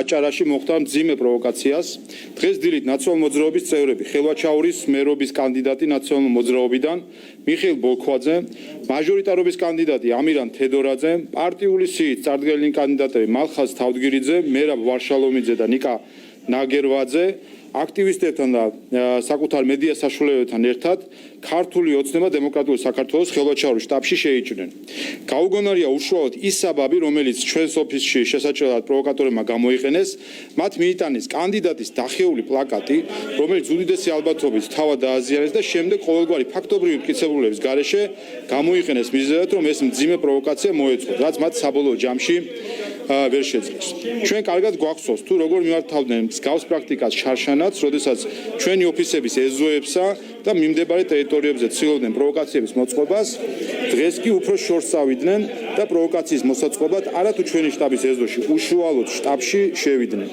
აჭარაში მოხდა მძიმე პროვოკაციას. დღეს დილით ნაციონალური მოძრაობის წევრები ხელვაჩაურის მერობის კანდიდატი ნაციონალური მოძრაობიდან მიხეილ ბოლქვაძე, მაჟორიტარობის კანდიდატი ამირან თედორაძე, პარტიული სიით წარდგენილი კანდიდატები მალხაზ თავდგირიძე, მერაბ ვარშალომიძე და ნიკა ნაგერვაძე აქტივისტებთან და საკუთარ მედია საშუალებებთან ერთად ქართული ოცნება დემოკრატიული საქართველოს ხელვაჩაურის შტაბში შეიჭრნენ. გაუგონარია უშუალოდ ის საბაბი, რომელიც ჩვენს ოფისში შესაძლებლად პროვოკატორებმა გამოიყენეს, მათ მიიტანეს კანდიდატის დახეული პლაკატი, რომელიც უდიდესი ალბათობით თავად დააზიანეს და შემდეგ ყოველგვარი ფაქტობრივი მტკიცებულების გარეშე გამოიყენეს მიზეზად, რომ ეს მძიმე პროვოკაცია მოეწყოთ, რაც მათ საბოლოო ჯამში ვერ შეძლეს. ჩვენ კარგად გვახსოვს თუ როგორ მიმართავდნენ მსგავს პრაქტიკას შარშანაც, როდესაც ჩვენი ოფისების ეზოებსა და მიმდებარე ტერიტორიებზე ცდილობდნენ პროვოკაციების მოწყობას, დღეს კი უფრო შორს წავიდნენ და პროვოკაციის მოსაწყობად არათუ ჩვენი შტაბის ეზოში, უშუალოდ შტაბში შევიდნენ.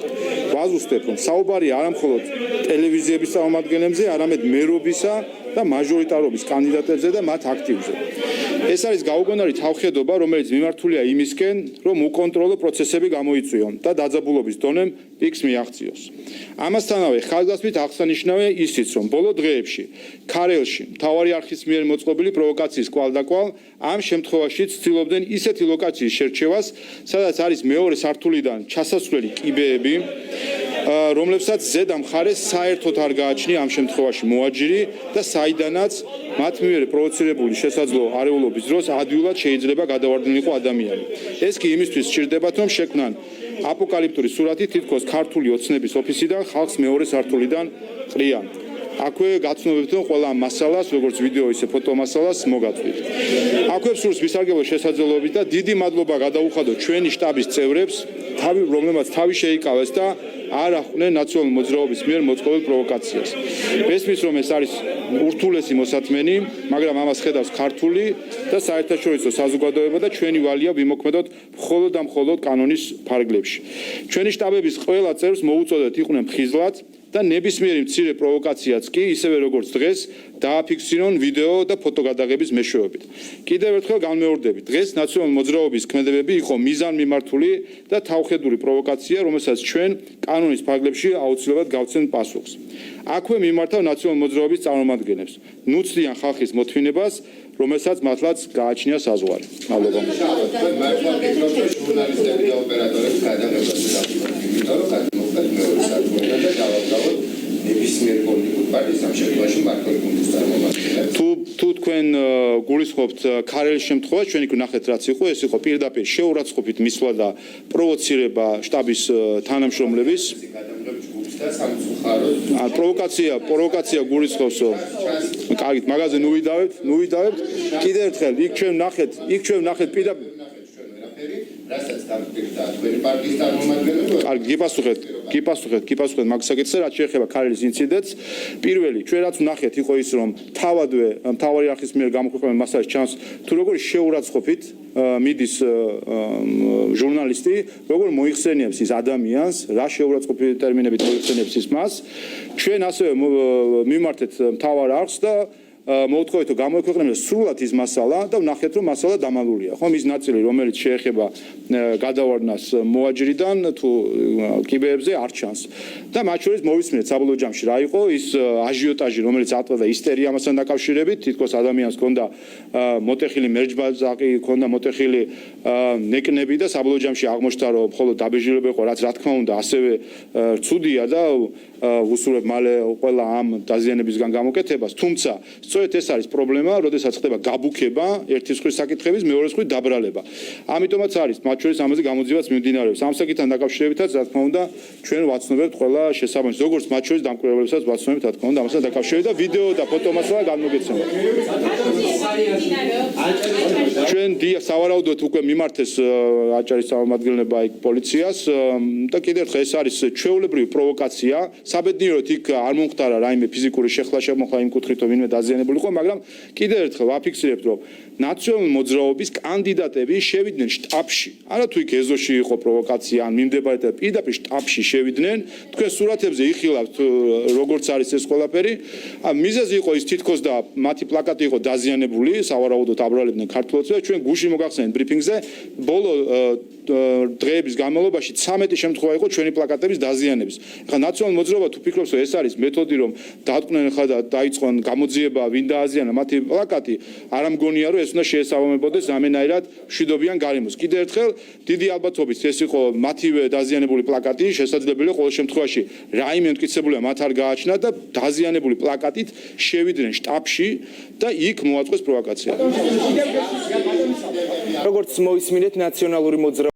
ვაზუსტებ, რომ საუბარია არა მხოლოდ ტელევიზიების წარმომადგენლებზე, არამედ მერობისა და მაჟორიტარობის კანდიდატებზე და მათ აქტივზე. ეს არის გაუგონარი თავხედობა, რომელიც მიმართულია იმისკენ, რომ უკონტროლო პროცესები გამოიწვიონ და დაძაბულობის დონემ პიკს მიაღწიოს. ამასთანავე ხაზგასმით აღსანიშნავია ისიც, რომ ბოლო დღეებში ქარელში მთავარი არხის მიერ მოწყობილი პროვოკაციის კვალდაკვალ ამ შემთხვევაში ცდილობდნენ ისეთი ლოკაციის შერჩევას, სადაც არის მეორე სართულიდან ჩასასვლელი კიბეები, რომლებსაც ზედა მხარეს საერთოდ არ გააჩნია ამ შემთხვევაში მოაჯირი და საიდანაც მათ მიერ პროვოცირებული შესაძლო არეულობის დროს ადვილად შეიძლება გადავარდნილიყო ადამიანი. ეს კი იმისთვის სჭირდებათ, რომ შექმნან აპოკალიფტური სურათი თითქოს ქართული ოცნების ოფისიდან ხალხს მეორე სართულიდან ყრიან. აქვე გაცნობებთ, რომ ყველა მასალას, როგორც ვიდეო, ისე ფოტო მასალას მოგაწვით. აქვე სურს ვისარგებლო შესაძლებლობით და დიდი მადლობა გადაუხადოთ ჩვენი შტაბის წევრებს, რომლებმაც თავი შეიკავეს და არ ახვდნენ ნაციონალური მოძრაობის მიერ მოწყობილ პროვოკაციას. მესმის, რომ ეს არის ურთულესი მოსათმენი, მაგრამ ამას ხედავს ქართული და საერთაშორისო საზოგადოება და ჩვენი ვალია ვიმოქმედოთ მხოლოდ და მხოლოდ კანონის ფარგლებში. ჩვენი შტაბების ყველა წევრს მოუწოდეთ იყვნენ მხიზლად და ნებისმიერი მცირე პროვოკაციაც კი ისევე როგორც დღეს დააფიქსირონ ვიდეო და ფოტოგადაღების მეშვეობით. კიდევ ერთხელ განმეორდებით, დღეს ნაციონალური მოძრაობის ქმედებები იყო მიზანმიმართული და თავხედური პროვოკაცია, რომელსაც ჩვენ კანონის ფარგლებში აუცილებლად გავცემთ პასუხს. აქვე მიმართავ ნაციონალური მოძრაობის წარმომადგენლებს, ნუცდიან ხალხის მოთმინებას, რომელსაც მართლაც გააჩნია საზღვარი. მადლობა. თუ თქვენ გულისხმობთ ქარელის შემთხვევას, ჩვენ იქ ვნახეთ რაც იყო, ეს იყო პირდაპირ შეურაცხყოფით მისვლა და პროვოცირება შტაბის თანამშრომლების. პროვოკაცია გულისხმობს. კარგით, მაგაზე ნუ ვიდავებთ. კიდევ ერთხელ იქ ჩვენ ვნახეთ პირდაპირ რასაც დამკვირდა თქვენი პარტიის წარმომადგენლები. კარგი, გიპასუხეთ მაგ საკითხზე, რაც შეეხება ქარელის ინციდენტს. პირველი, ჩვენ რაც ვნახეთ იყო ის, რომ თავადვე მთავარი არხის მიერ გამოქვეყნებულ მასალას ჩანს, თუ როგორ შეურაცხყოფით მიდის ჟურნალისტი, როგორ მოიხსენიებს ის ადამიანს, რა შეურაცხყოფილი ტერმინებით მოიხსენიებს ის მას. ჩვენ ასევე მივმართეთ მთავარ არხს და მოვთხოვეთ, რომ გამოექვეყნებინა სრულად ის მასალა და ვნახეთ, რომ მასალა დამალულია. ხომ ის ნაწილი, რომელიც შეეხება გადავარდნას მოაჯირიდან თუ კიბეებზე არ ჩანს. და მათ შორის მოვისმინეთ საბოლოო ჯამში რა იყო ის აჟიოტაჟი, რომელიც ატყდა და ისტერია ამასთან დაკავშირებით, თითქოს ადამიანს ჰქონდა მოტეხილი მერჯბალზაკი, ჰქონდა მოტეხილი ნეკნები და საბოლოო ჯამში აღმოჩნდა, რომ მხოლოდ დაბეჭდილება იყო, რაც რა თქმა უნდა ასევე ცუდია და უსურვებ მალე ყველა ამ დაზიანებისგან გამოკეთებას, თუმცა სწორედ ეს არის პრობლემა, როდესაც ხდება გაბუქება ერთი სხვის საკითხების, მეორე სხვის დაბრალება. ამიტომაც არის მათ შორის ამაზე გამოძიებაც მიმდინარეობს. ამ საკითხთან დაკავშირებითაც, რა თქმა უნდა, ჩვენ ვაცნობებთ ყველა შესაბამის, როგორც მათ შორის დამკვირვებლებსაც ვაცნობებთ, რა თქმა უნდა, ამასთან დაკავშირებით და ვიდეო და ფოტომასალა განმოგეცემთ. ჩვენ სავარაუდოდ უკვე მიმართეს აჭარის წარმომადგენლობა იქ პოლიციას და კიდევ ერთხელ ეს არის ჩვეულებრივი პროვოკაცია. საბედნიეროდ იქ არ მომხდარა რაიმე ფიზიკური შეხლა შემოხლა იმ კუთხით, რომ ვინმე დაზიანებულა დაზიანებული იყო, მაგრამ კიდევ ერთხელ ვაფიქსირებთ, რომ ნაციონალური მოძრაობის კანდიდატები შევიდნენ შტაბში. არა თუ იქ ეზოში იყო პროვოკაცია ან მიმდებარედ პირდაპირ შტაბში შევიდნენ. თქვენ სურათებზე იხილავთ როგორც არის ეს ყველაფერი. მიზეზი იყო ის თითქოს და მათი პლაკატი იყო დაზიანებული, სავარაუდოდ აბრალებდნენ ქართულებს და ჩვენ გუშინ მოგახსენეთ ბრიფინგზე ბოლო დღეების განმავლობაში 13 შემთხვევა იყო ჩვენი პლაკატების დაზიანების. ახლა ნაციონალური მოძრაობა თუ ფიქრობს რომ ეს არის მეთოდი რომ დაატყვნენ ხა და დაიწყონ გამოძიება ვინ დააზიანა მათი პლაკატი, არ ამგონია რომ ეს უნდა შეესაბამებოდეს ამენაირად მშვიდობიან გარემოს. კიდევ ერთხელ დიდი ალბათობით ეს იყო მათივე დაზიანებული პლაკატი, შესაძლებელია ყოველ შემთხვევაში რაიმე მტკიცებულია მათ არ გააჩნდა და დაზიანებული პლაკატით შევიდნენ შტაბში და იქ მოაწყვეს პროვოკაცია. როგორც მოისმინეთ ნაციონალური მოძრაობა